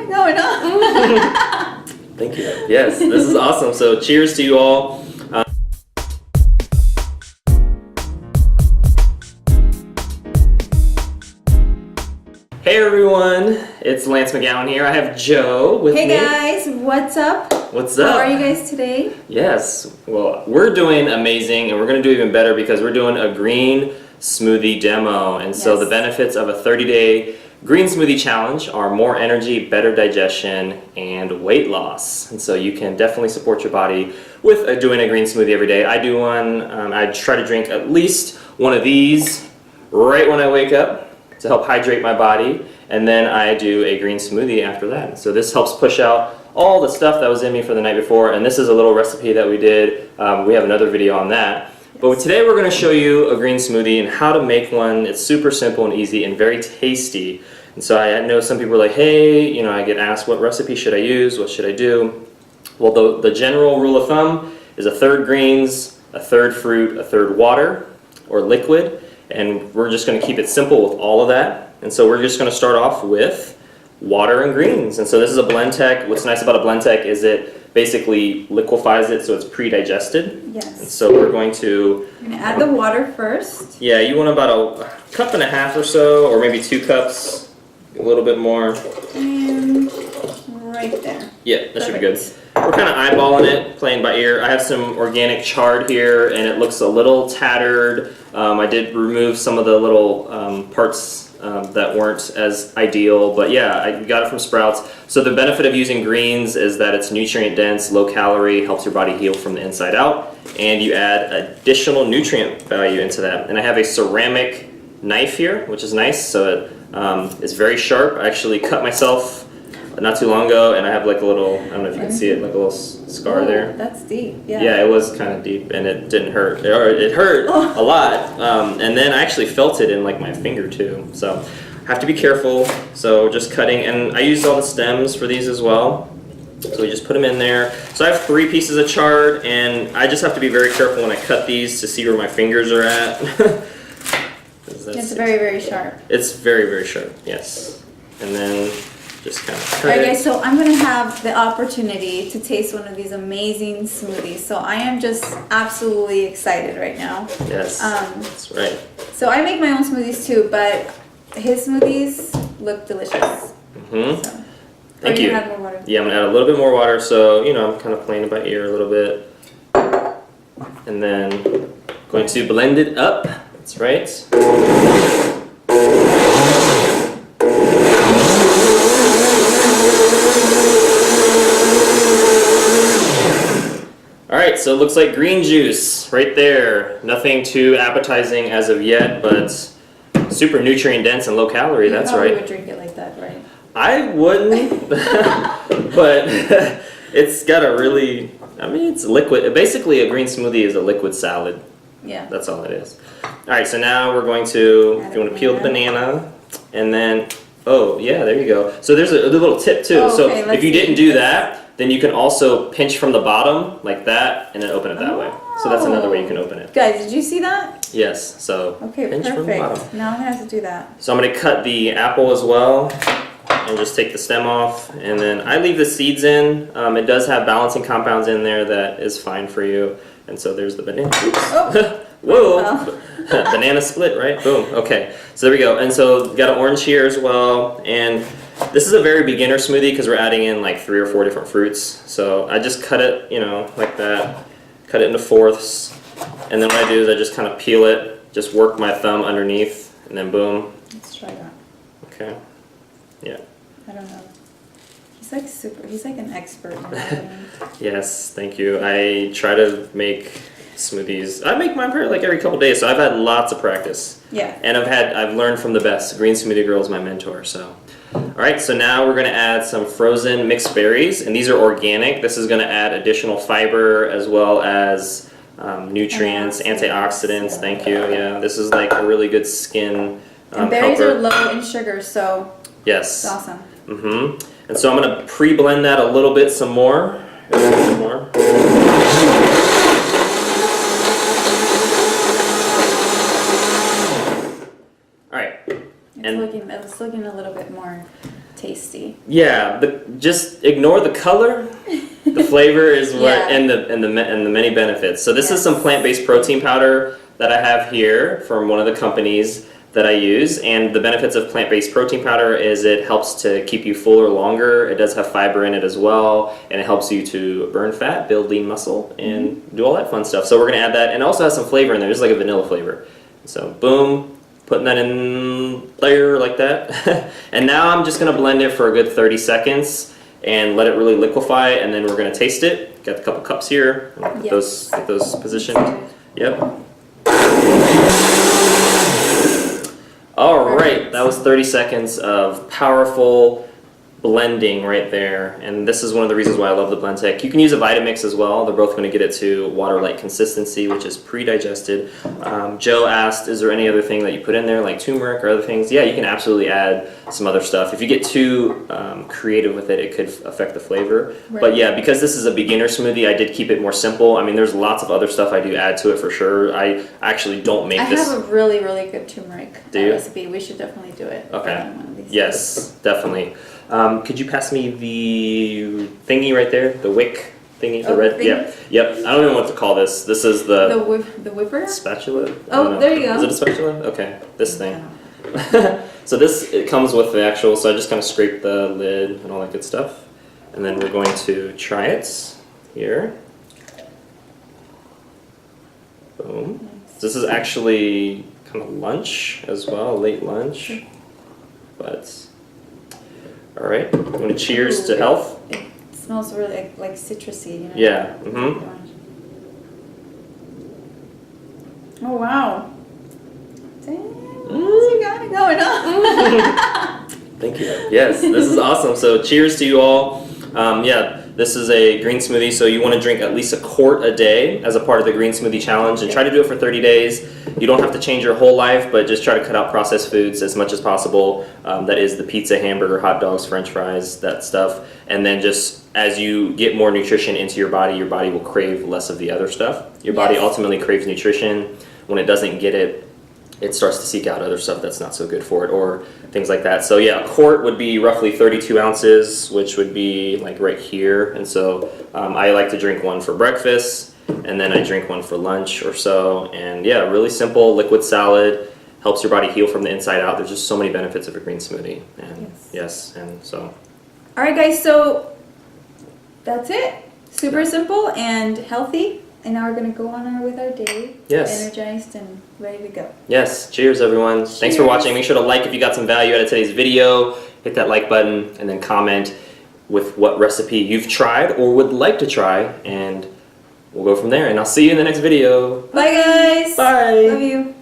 No, we're not. Thank you. Yes, this is awesome. So cheers to you all. Hey everyone, it's Lance McGowan here. I have Joe with me. Hey guys, what's up? What's up? How are you guys today? Yes, well, we're doing amazing and we're going to do even better because we're doing a green smoothie demo. And so the benefits of a 30-day green smoothie challenge are more energy, better digestion, and weight loss. And so you can definitely support your body with doing a green smoothie every day. I do one, I try to drink at least one of these right when I wake up to help hydrate my body, and then I do a green smoothie after that. So this helps push out all the stuff that was in me for the night before, and this is a little recipe that we did. We have another video on that. But today we're going to show you a green smoothie and how to make one. It's super simple and easy and very tasty. And so I know some people are like, hey, you know, I get asked what recipe should I use, what should I do? Well, the general rule of thumb is a third greens, a third fruit, a third water or liquid. And we're just going to keep it simple with all of that. And so we're just going to start off with water and greens. And so this is a Blendtec. What's nice about a Blendtec is it basically liquefies it so it's pre-digested. Yes. And so we're going to... You're going to add the water first. Yeah, you want about a cup and a half or so, or maybe 2 cups, a little bit more. And right there. Yeah, that should be good. We're kind of eyeballing it, playing by ear. I have some organic chard here, and it looks a little tattered. I did remove some of the little parts that weren't as ideal, but yeah, I got it from Sprouts. So the benefit of using greens is that it's nutrient dense, low calorie, helps your body heal from the inside out, and you add additional nutrient value into that. And I have a ceramic knife here, which is nice, so it's very sharp. I actually cut myself not too long ago, and I have like a little, I don't know if you can see it, like a little scar there. That's deep, yeah. Yeah, it was kind of deep, and it didn't hurt. It hurt a lot, and then I actually felt it in like my finger too. So have to be careful. So just cutting, and I used all the stems for these as well. So we just put them in there. So I have 3 pieces of chard, and I just have to be very careful when I cut these to see where my fingers are at. It's very, very sharp. It's very, very sharp, yes. And then just kind of cut Alright it. guys, so I'm going to have the opportunity to taste one of these amazing smoothies. So I am just absolutely excited right now. Yes, that's right. So I make my own smoothies too, but his smoothies look delicious. Mm-hmm. So, Thank you. Add more water. Yeah, I'm going to add a little bit more water, so, you know, I'm kind of playing it by ear a little bit. And then going to blend it up. That's right. Alright, so it looks like green juice right there. Nothing too appetizing as of yet, but super nutrient dense and low calorie, that's right. You would drink it like that, right? I wouldn't, but it's got a really, I mean, it's liquid. Basically, a green smoothie is a liquid salad. Yeah. That's all it is. Alright, so now we're going to, if you want to peel the banana, and then, oh, yeah, there you go. So there's a little tip too. Oh, okay, so if you didn't do that, then you can also pinch from the bottom like that and then open it that way. So that's another way you can open it. Guys, did you see that? Yes, so Okay, pinch from the bottom. perfect. Now I'm going to have to do that. So I'm going to cut the apple as well and just take the stem off. And then I leave the seeds in. It does have balancing compounds in there that is fine for you. And so there's the banana. Oops. Oh. Whoa! Well. Banana split, right? Boom. Okay. So there we go. And so got an orange here as well. And this is a very beginner smoothie because we're adding in like 3 or 4 different fruits. So I just cut it, you know, like that. Cut it into fourths. And then what I do is I just kind of peel it, just work my thumb underneath, and then boom. Let's try that. Okay. Yeah. I don't know. He's like an expert in that. Yes, thank you. I try to make smoothies. I make mine like every couple days, so I've had lots of practice. Yeah. And I've learned from the best. Green Smoothie Girl is my mentor, so. Alright, so now we're going to add some frozen mixed berries, and these are organic. This is going to add additional fiber as well as nutrients, antioxidants, thank you. Yeah, this is like a really good skin And berries helper. are low in sugar, so Yes. it's awesome. Mm-hmm. And so I'm going to pre-blend that a little bit some more. Alright. It's looking a little bit more tasty. Yeah, just ignore the color. The flavor is what, Yeah. and the many benefits. So this is Yes. some plant-based protein powder that I have here from one of the companies that I use. And the benefits of plant-based protein powder is it helps to keep you fuller longer. It does have fiber in it as well, and it helps you to burn fat, build lean muscle, and do all that fun stuff. So we're gonna add that, and it also has some flavor in there, just like a vanilla flavor. So boom, putting that in layer like that. And now I'm just gonna blend it for a good 30 seconds and let it really liquefy, and then we're gonna taste it. Got a couple cups here. Get Yes. those positioned. Yep. All right, that was 30 seconds of powerful blending right there, and this is one of the reasons why I love the Blendtec. You can use a Vitamix as well. They're both going to get it to water-like consistency, which is pre-digested. Joe asked, is there any other thing that you put in there, like turmeric or other things? Yeah, you can absolutely add some other stuff. If you get too creative with it, it could affect the flavor. Right. But yeah, because this is a beginner smoothie, I did keep it more simple. I mean, there's lots of other stuff I do add to it for sure. I actually don't make this. I have a really, really good turmeric you? recipe. We should definitely do it. Okay. One of these Yes, definitely. Could you pass me the thingy right there? The wick thingy? The Oh, red? the Yeah. Yep. I don't even know what to call this. This is The whipper? spatula? I don't Oh, know. there you go. Is it a spatula? Okay. This thing. Yeah. So it comes with the actual, so I just kind of scrape the lid and all that good stuff. And then we're going to try it here. Boom. This is actually kind of lunch as well, late lunch. But, all right, I'm going to cheers to health. It smells really like citrusy, you know? Yeah, mm-hmm. Oh, wow. Damn, you got it going on. Thank you. Yes, this is awesome. So cheers to you all. Yeah, this is a green smoothie, so you want to drink at least a quart a day as a part of the green smoothie challenge, and try to do it for 30 days. You don't have to change your whole life, but just try to cut out processed foods as much as possible. That is the pizza, hamburger, hot dogs, french fries, that stuff. And then just as you get more nutrition into your body will crave less of the other stuff. Your body ultimately craves nutrition. When it doesn't get it, it starts to seek out other stuff that's not so good for it, or things like that. So yeah, a quart would be roughly 32 ounces, which would be like right here. And so I like to drink one for breakfast, and then I drink one for lunch or so. And yeah, really simple liquid salad, helps your body heal from the inside out. There's just so many benefits of a green smoothie. And and so. All right, guys, so that's it. Super simple and healthy. And now we're going to go on with our day. Yes. Energized and ready to go. Yes. Cheers, everyone. Thanks for watching. Make sure to like if you got some value out of today's video. Hit that like button and then comment with what recipe you've tried or would like to try. And we'll go from there. And I'll see you in the next video. Bye, guys. Bye. Love you.